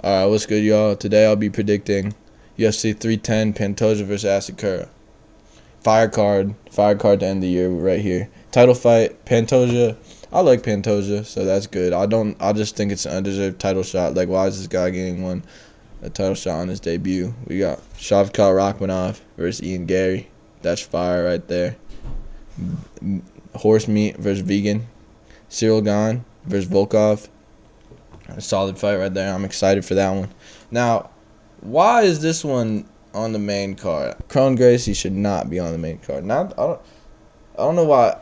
Alright, what's good, y'all? Today I'll be predicting UFC 310 Pantoja versus Asakura. Fire card to end the year right here. Title fight, Pantoja. I like Pantoja, so that's good. I just think it's an undeserved title shot. Like, why is this guy getting a title shot on his debut? We got Shavkat Rakhmonov versus Ian Gary. That's fire right there. Horse meat versus vegan. Cyril Gane versus Volkov. A solid fight right there. I'm excited for that one. Now, why is this one on the main card? Kron Gracie should not be on the main card. I don't know why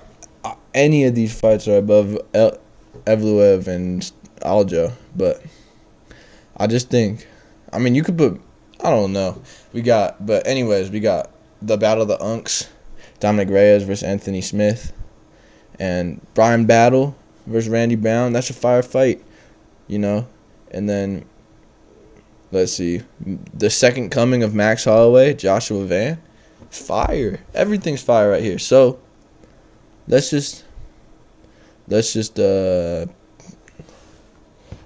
any of these fights are above Evloev and Aljo, but I just think, I mean, you could put, I don't know. We got the Battle of the Unks, Dominic Reyes versus Anthony Smith, and Brian Battle versus Randy Brown. That's a fire fight. And then let's see, the second coming of Max Holloway, Joshua Van, fire. Everything's fire right here. So let's just I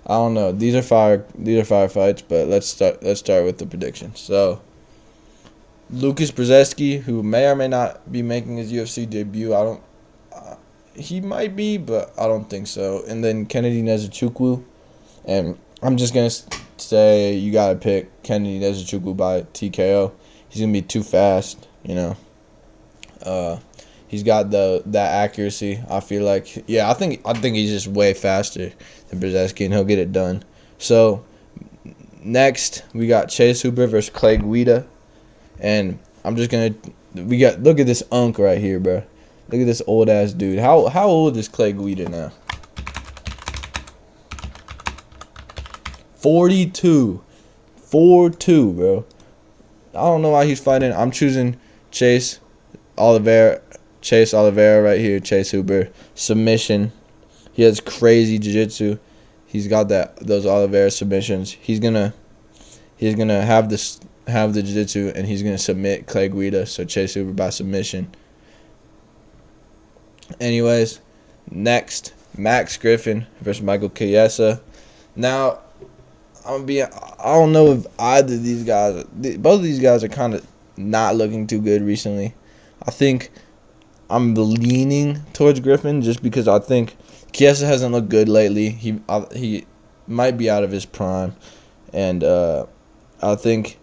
don't know. These are fire fights, but let's start with the predictions. So Lucas Brzezinski, who may or may not be making his UFC debut, he might be, but I don't think so. And then Kennedy Nzechukwu. And I'm just going to say you got to pick Kennedy Nzechukwu by TKO. He's going to be too fast, He's got that accuracy. I feel like, I think he's just way faster than Brzezinski, and he'll get it done. So, next, we got Chase Hooper versus Clay Guida. And I'm just going to, look at this unk right here, bro. Look at this old-ass dude. How old is Clay Guida now? 42, 4-2, bro. I don't know why he's fighting. I'm choosing Chase Oliveira right here. Chase Hooper submission. He has crazy jiu-jitsu. He's got those Oliveira submissions. He's gonna have the jiu-jitsu, and he's gonna submit Clay Guida. So Chase Hooper by submission. Anyways, next, Max Griffin versus Michael Chiesa. Now, I don't know if either of these guys, both of these guys are kind of not looking too good recently. I think I'm leaning towards Griffin just because I think Chiesa hasn't looked good lately. He might be out of his prime, and I think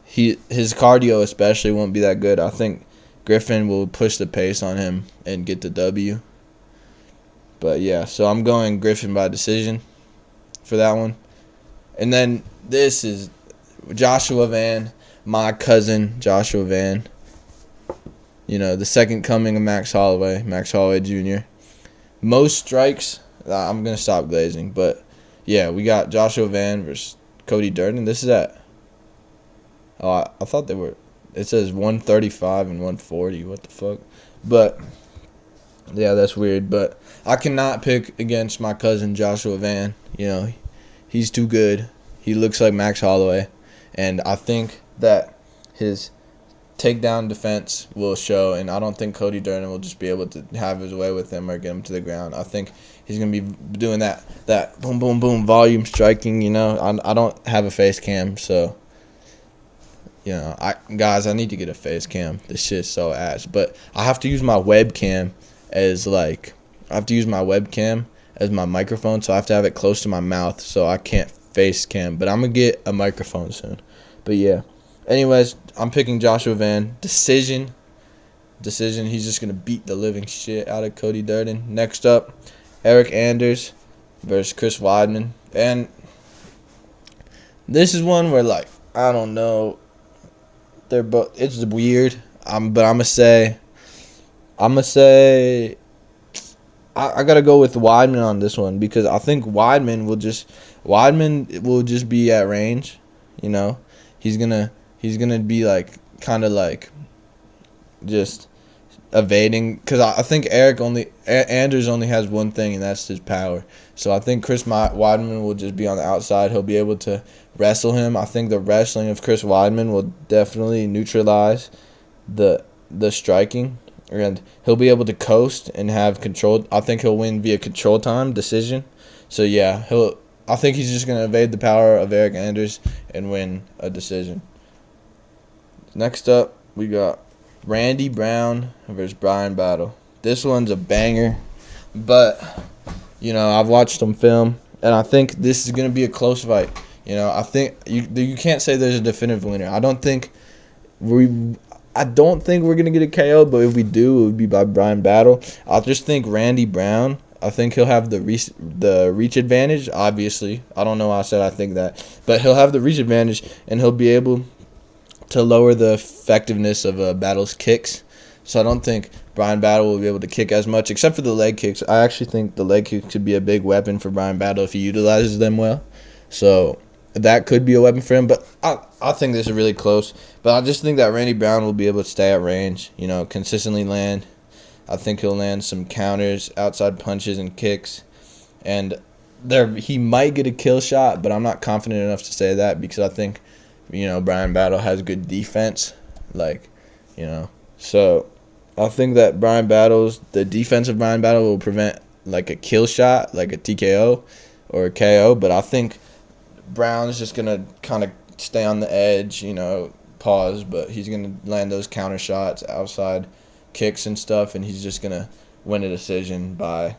his cardio especially won't be that good. I think Griffin will push the pace on him and get the W. But yeah, so I'm going Griffin by decision for that one. And then this is Joshua Van, my cousin Joshua Van. The second coming of Max Holloway Jr. Most strikes, I'm going to stop glazing. But, yeah, we got Joshua Van versus Cody Durden. This is at, I thought they were, it says 135 and 140. What the fuck? But, yeah, that's weird. But I cannot pick against my cousin Joshua Van. He's too good. He looks like Max Holloway. And I think that his takedown defense will show. And I don't think Cody Durden will just be able to have his way with him or get him to the ground. I think he's going to be doing that boom, boom, boom volume striking, I don't have a face cam. So, I need to get a face cam. This shit's so ass. But I have to use my webcam as my microphone, so I have to have it close to my mouth, so I can't face cam. But I'm going to get a microphone soon. But yeah. Anyways, I'm picking Joshua Van. Decision. He's just going to beat the living shit out of Cody Durden. Next up, Eric Anders versus Chris Weidman. And this is one where, I don't know. It's weird. But I'm going to say, I gotta go with Weidman on this one because I think Weidman will just be at range, He's gonna be kind of just evading because I think Anders only has one thing, and that's his power. So I think Chris Weidman will just be on the outside. He'll be able to wrestle him. I think the wrestling of Chris Weidman will definitely neutralize the striking. And he'll be able to coast and have control. I think he'll win via control time decision. So yeah, I think he's just going to evade the power of Eric Anders and win a decision. Next up, we got Randy Brown versus Brian Battle. This one's a banger, but, I've watched him film, and I think this is going to be a close fight. I think you can't say there's a definitive winner. I don't think we're gonna get a KO, but if we do, it would be by Brian Battle. I just think Randy Brown. I think he'll have the reach advantage. Obviously, I don't know why I said I think that, but he'll have the reach advantage, and he'll be able to lower the effectiveness of Battle's kicks. So I don't think Brian Battle will be able to kick as much, except for the leg kicks. I actually think the leg kicks could be a big weapon for Brian Battle if he utilizes them well. So that could be a weapon for him, but I think this is really close. But I just think that Randy Brown will be able to stay at range, consistently land. I think he'll land some counters, outside punches, and kicks. And he might get a kill shot, but I'm not confident enough to say that because I think, Brian Battle has good defense. So I think that the defense of Brian Battle will prevent, like, a kill shot, like a TKO or a KO. But I think Brown's just going to kind of stay on the edge, pause, but he's going to land those counter shots, outside kicks and stuff, and he's just going to win a decision by,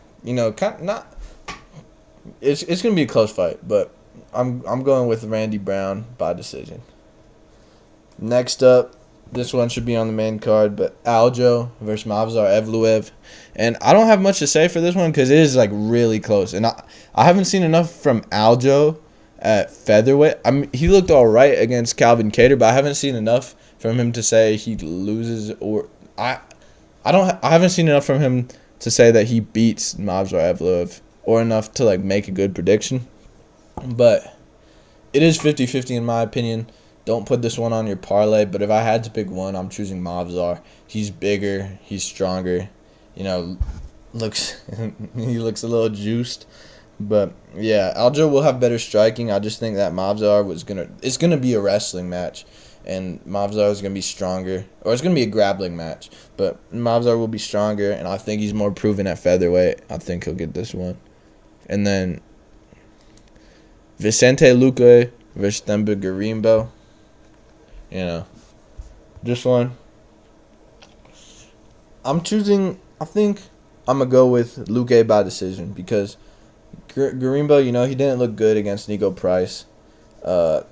it's going to be a close fight, but I'm going with Randy Brown by decision. Next up, this one should be on the main card, but Aljo versus Movsar Evloev. And I don't have much to say for this one because it is, like, really close. And I haven't seen enough from Aljo at featherweight. I mean, he looked all right against Calvin Kattar, but I haven't seen enough from him to say he loses, or I haven't seen enough from him to say that he beats Movsar Evloev, or enough to, like, make a good prediction. But it is 50-50 in my opinion. Don't put this one on your parlay, but if I had to pick one, I'm choosing Movsar. He's bigger, he's stronger, he looks a little juiced. But yeah, Aljo will have better striking. I just think that Movsar it's gonna be a wrestling match, and Movsar is gonna be stronger, or it's gonna be a grappling match. But Movsar will be stronger, and I think he's more proven at featherweight. I think he'll get this one. And then Vicente Luque versus Themba Gorimbo. This one, I think I'm going to go with Luque by decision because Gorimbo, he didn't look good against Nico Price. I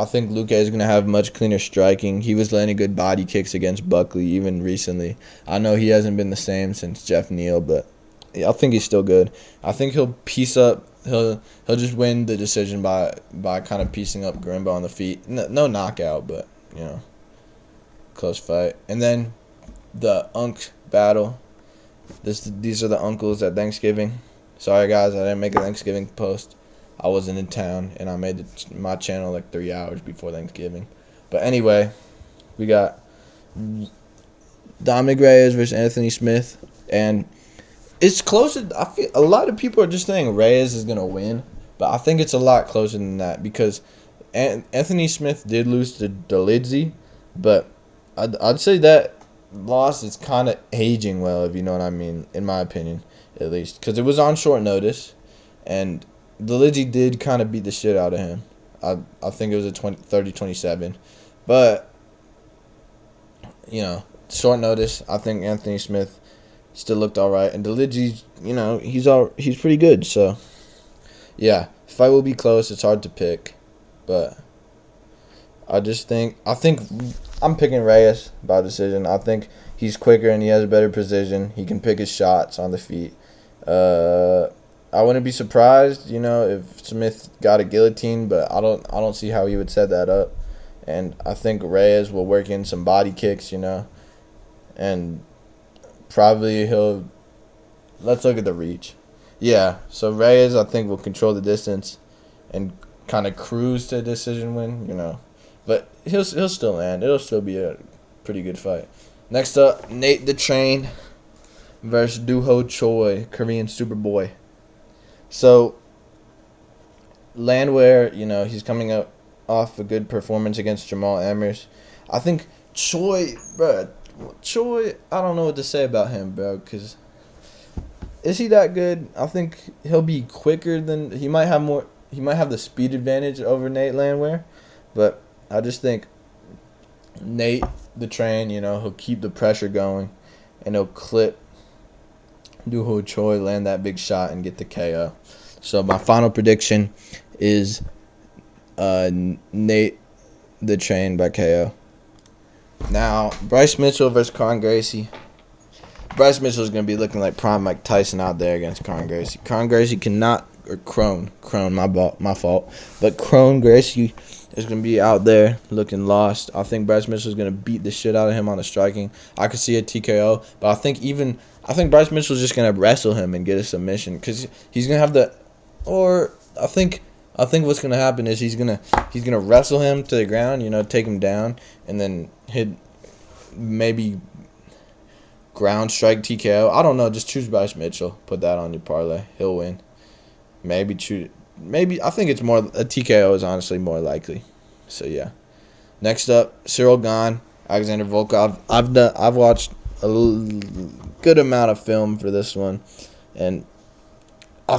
think Luque is going to have much cleaner striking. He was landing good body kicks against Buckley even recently. I know he hasn't been the same since Jeff Neal, but I think he's still good. I think he'll piece up. He'll just win the decision by kind of piecing up Gorimbo on the feet. No knockout, but close fight. And then the Unk battle. These are the uncles at Thanksgiving. Sorry guys, I didn't make a Thanksgiving post. I wasn't in town, and I made my channel like 3 hours before Thanksgiving. But anyway, we got Dominic Reyes versus Anthony Smith, and it's closer. I feel a lot of people are just saying Reyes is gonna win, but I think it's a lot closer than that because Anthony Smith did lose to Dolidze, but I'd say that loss is kind of aging well, if you know what I mean, in my opinion, at least, because it was on short notice, and Dolidze did kind of beat the shit out of him. I think it was a 30-27, but short notice. I think Anthony Smith still looked all right, and Dolidze, he's pretty good. So yeah, fight will be close. It's hard to pick, but I think I'm picking Reyes by decision. I think he's quicker and he has a better precision. He can pick his shots on the feet. I wouldn't be surprised, if Smith got a guillotine, but I don't see how he would set that up. And I think Reyes will work in some body kicks, and probably let's look at the reach. Yeah, so Reyes, I think, will control the distance and kind of cruise to a decision win, But he'll still land. It'll still be a pretty good fight. Next up, Nate the Train versus Doo-Ho Choi, Korean Superboy. So, Landwehr, he's coming up off a good performance against Jamal Emmers. I think Choi, I don't know what to say about him, bro, because is he that good? I think he'll be quicker he might have more, have the speed advantage over Nate Landwehr, but I just think Nate, the train, he'll keep the pressure going, and he'll clip Doo Ho Choi, land that big shot, and get the KO. So my final prediction is Nate, the train, by KO. Now, Bryce Mitchell versus Kron Gracie. Bryce Mitchell is going to be looking like prime Mike Tyson out there against Kron Gracie. Kron Gracie cannot, or Crone, my fault. But Kron Gracie is going to be out there looking lost. I think Bryce Mitchell is going to beat the shit out of him on the striking. I could see a TKO, but I think Bryce Mitchell is just going to wrestle him and get a submission because he's going to have I think what's going to happen is he's going to wrestle him to the ground, take him down, and then hit maybe ground strike TKO. I don't know. Just choose Bryce Mitchell. Put that on your parlay. He'll win. Maybe I think it's more a TKO is honestly more likely. So yeah. Next up, Cyril Gane, Alexander Volkov. I've watched a good amount of film for this one, and I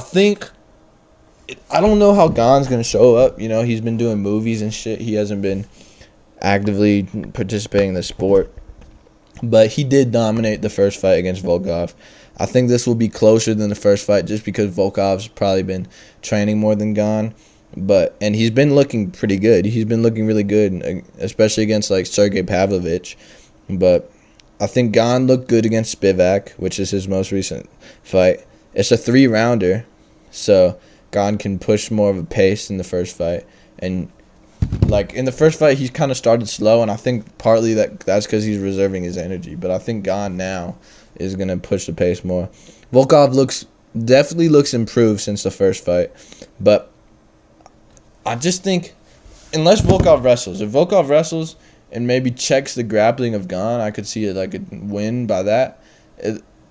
don't know how Gane's gonna show up. He's been doing movies and shit. He hasn't been actively participating in the sport. But he did dominate the first fight against Volkov. I think this will be closer than the first fight just because Volkov's probably been training more than Gane. And he's been looking pretty good. He's been looking really good, especially against like Sergey Pavlovich. But I think Gane looked good against Spivak, which is his most recent fight. It's a 3-rounder, so Gane can push more of a pace in the first fight. And like in the first fight, he kind of started slow, and I think partly that's because he's reserving his energy. But I think Gane now is gonna push the pace more. Volkov definitely looks improved since the first fight, but I just think unless Volkov wrestles, if Volkov wrestles and maybe checks the grappling of Gane, I could see it like a win by that.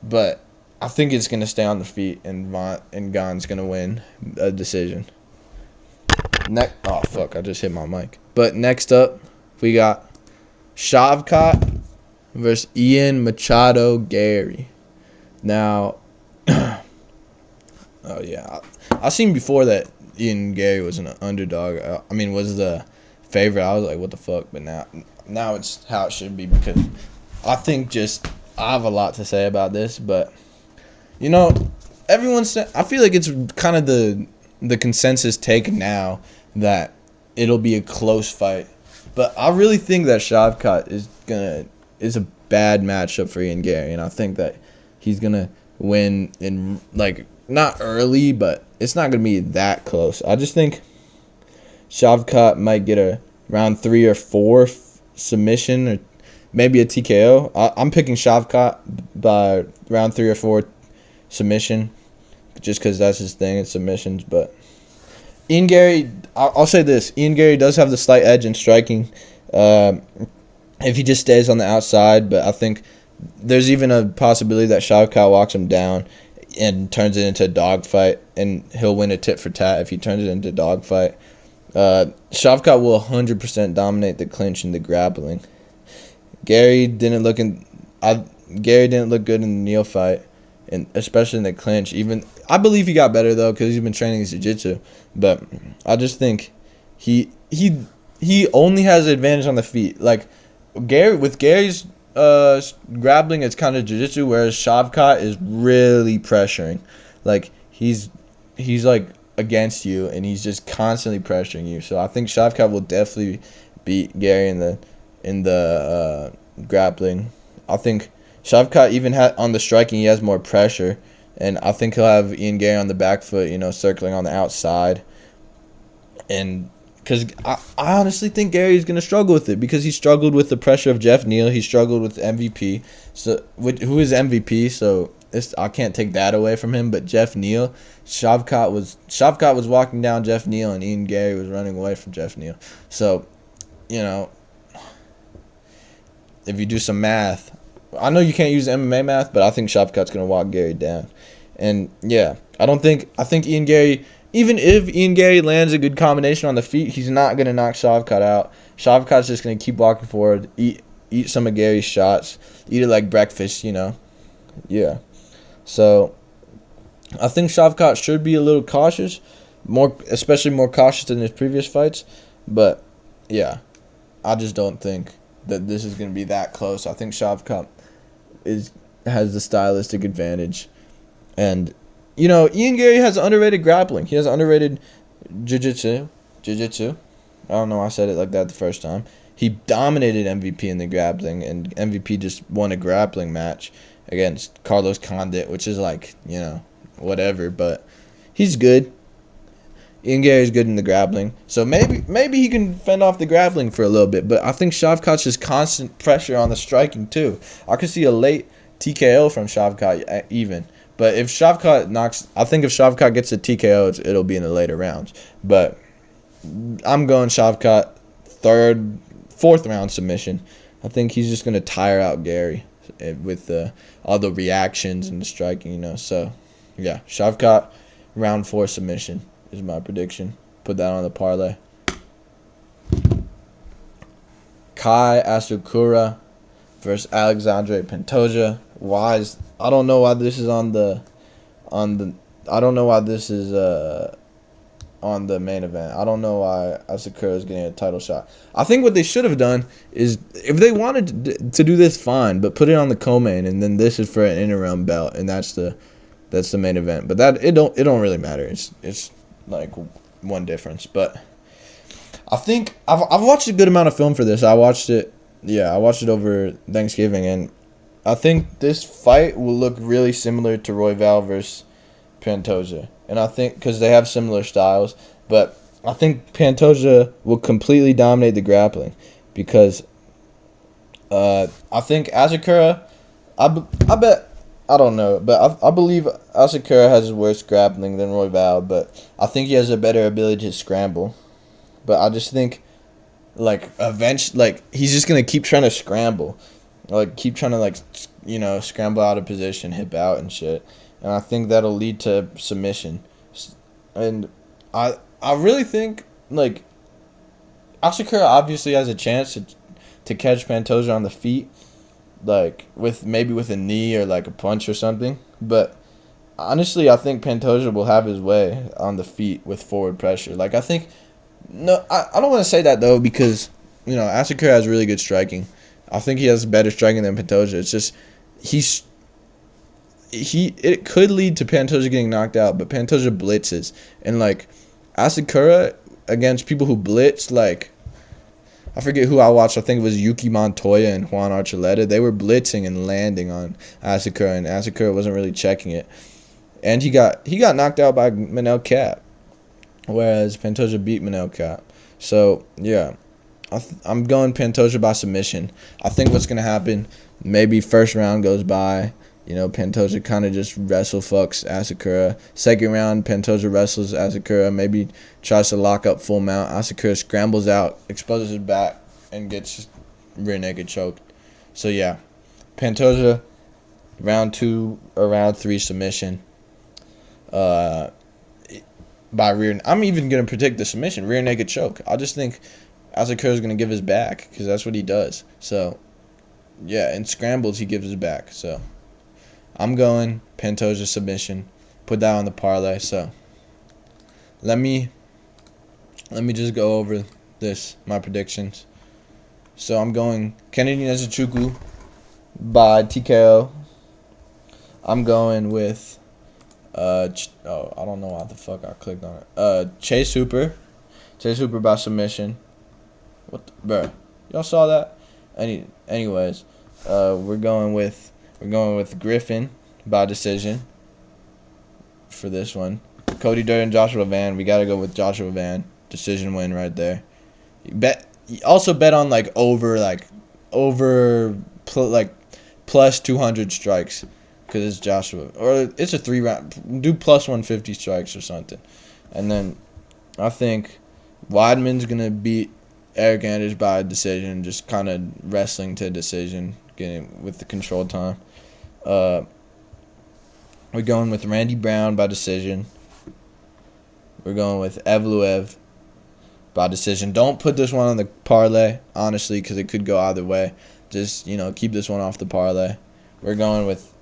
But I think it's gonna stay on the feet, and Gane's gonna win a decision. Oh, fuck, I just hit my mic. But next up, we got Shavkat versus Ian Machado Gary. Now, oh, yeah. I seen before that Ian Gary was an underdog. Was the favorite. I was like, what the fuck? But now it's how it should be because I think I have a lot to say about this. But, I feel like it's kind of the consensus take now that it'll be a close fight. But I really think that Shavkat is a bad matchup for Ian Gary, and I think that he's gonna win in not early, but it's not gonna be that close. I just think Shavkat might get a round 3 or 4 submission or maybe a TKO. I'm picking Shavkat by round 3 or 4 submission just because that's his thing, it's submissions. But Ian Gary, I'll say this. Ian Gary does have the slight edge in striking if he just stays on the outside. But I think there's even a possibility that Shavkat walks him down and turns it into a dogfight, and he'll win a tit for tat if he turns it into a dogfight. Shavkat will 100% dominate the clinch and the grappling. Gary didn't look good in the Neal fight, and especially in the clinch. I believe he got better though because he's been training his jiu-jitsu. But I just think he only has an advantage on the feet. Like Gary's grappling, it's kind of jiu-jitsu, whereas Shavkat is really pressuring. Like he's like against you, and he's just constantly pressuring you. So I think Shavkat will definitely beat Gary in the grappling. I think Shavkat even on the striking, he has more pressure, and I think he'll have Ian Gary on the back foot, circling on the outside. And because I honestly think Gary's going to struggle with it because he struggled with the pressure of Jeff Neal. He struggled with MVP, who is MVP, so I can't take that away from him. But Jeff Neal, Shavkat was walking down Jeff Neal, and Ian Gary was running away from Jeff Neal. So, if you do some math, I know you can't use MMA math, but I think Shavkat's going to walk Gary down. And, yeah, I think Ian Gary, even if Ian Gary lands a good combination on the feet, he's not going to knock Shavkat out. Shavkat's just going to keep walking forward, eat some of Gary's shots, eat it like breakfast, Yeah. So, I think Shavkat should be a little cautious, especially more cautious than his previous fights. But yeah, I just don't think that this is going to be that close. I think Shavkat has the stylistic advantage, and Ian Gary has underrated grappling. He has underrated jiu-jitsu. Jiu-jitsu. I don't know why I said it like that the first time. He dominated MVP in the grappling, and MVP just won a grappling match against Carlos Condit, which is like, whatever, but he's good. Ian Gary's good in the grappling, so maybe he can fend off the grappling for a little bit. But I think Shavkat's just constant pressure on the striking too. I could see a late TKO from Shavkat even. But if Shavkat gets a TKO, it'll be in the later rounds. But I'm going Shavkat fourth round submission. I think he's just gonna tire out Gary with all the reactions and the striking. So yeah, Shavkat round 4 submission is my prediction. Put that on the parlay. Kai Asakura versus Alexandre Pantoja. I don't know why this is on the main event. I don't know why Asakura is getting a title shot. I think what they should have done is, if they wanted to do this, fine, but put it on the co-main, and then this is for an interim belt, and that's the main event. But it don't really matter. It's like one difference. But I think I've watched a good amount of film for this. I watched it over Thanksgiving, and I think this fight will look really similar to Royval versus Pantoja. And I think because they have similar styles, but I think Pantoja will completely dominate the grappling because I think Asakura, I don't know, but I believe Asakura has worse grappling than Royval, but I think he has a better ability to scramble. But I just think, eventually, he's just going to keep trying to scramble. Keep trying to, scramble out of position, hip out and shit. And I think that'll lead to submission. And I really think, Asakura obviously has a chance to catch Pantoja on the feet, with a knee or, a punch or something. But honestly, I think Pantoja will have his way on the feet with forward pressure. I think... No, I don't want to say that, though, because, Asakura has really good striking. I think he has better striking than Pantoja. It's just it could lead to Pantoja getting knocked out, but Pantoja blitzes. And, Asakura against people who blitz, I forget who I watched. I think it was Yuki Montoya and Juan Archuleta. They were blitzing and landing on Asakura, and Asakura wasn't really checking it. And he got knocked out by Manel Cap, whereas Pantoja beat Manel Cap. So, yeah, I'm going Pantoja by submission. I think what's going to happen, maybe first round goes by, Pantoja kind of just wrestle fucks Asakura. Second round, Pantoja wrestles Asakura, maybe tries to lock up full mount. Asakura scrambles out, exposes his back, and gets rear naked choked. So, yeah, Pantoja, round 2 or round 3 submission. By rear, I'm even going to predict the submission, rear naked choke. I just think Asakura is going to give his back because that's what he does. So, yeah, in scrambles, he gives his back. So, I'm going Pantoja submission. Put that on the parlay. So, let me just go over my predictions. So, I'm going Kennedy Nzechukwu by TKO. I'm going with... I don't know why the fuck I clicked on it. Chase Hooper by submission. Bruh, y'all saw that? Anyways, we're going with Griffin by decision for this one. Cody Durden, Joshua Van. We gotta go with Joshua Van. Decision win right there. Also bet on plus 200 strikes. Because it's Joshua. Or it's a 3-round. Do plus 150 strikes or something. And then I think Weidman's going to beat Eric Anders by decision. Just kind of wrestling to decision. Getting with the control time. We're going with Randy Brown by decision. We're going with Evloev by decision. Don't put this one on the parlay, honestly, because it could go either way. Just, keep this one off the parlay. We're going with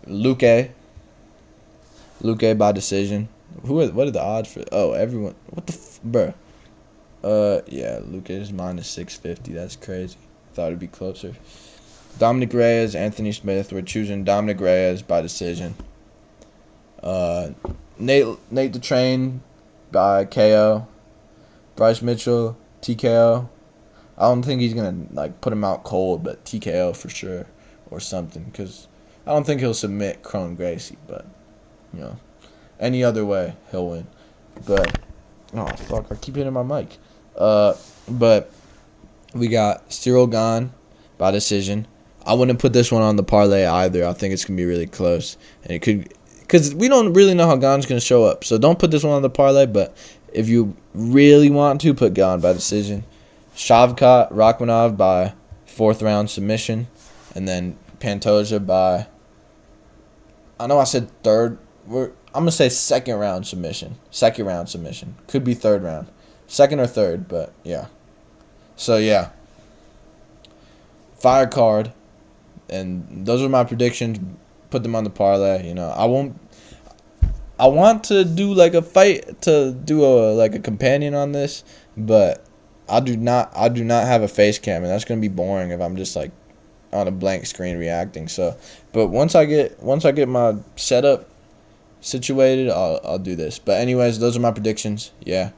Luque by decision. What are the odds for? Oh, everyone. What the bruh? Yeah, Lucas minus 650. That's crazy. Thought it'd be closer. Dominic Reyes, Anthony Smith. We're choosing Dominic Reyes by decision. Nate the Train by KO. Bryce Mitchell TKO. I don't think he's gonna like put him out cold, but TKO for sure or something. Because I don't think he'll submit Cron Gracie, but you know, any other way he'll win. But oh fuck, I keep hitting my mic. But we got Cyril Gane by decision. I wouldn't put this one on the parlay either. I think it's gonna be really close, and it could, because we don't really know how Gane's gonna show up. So don't put this one on the parlay. But if you really want to, put Gane by decision. Shavkat Rakhmonov by 4th round submission, and then Pantoja by, I know I said third. I'm gonna say second round submission. Second round submission. Could be third round. Second or third, but yeah. So yeah. Fire card. And those are my predictions. Put them on the parlay. You know, I want to do like a fight, to do a companion on this, but I do not have a face cam, and that's gonna be boring if I'm just like on a blank screen reacting. So, but once I get my setup situated, I'll do this. But anyways, those are my predictions. Yeah.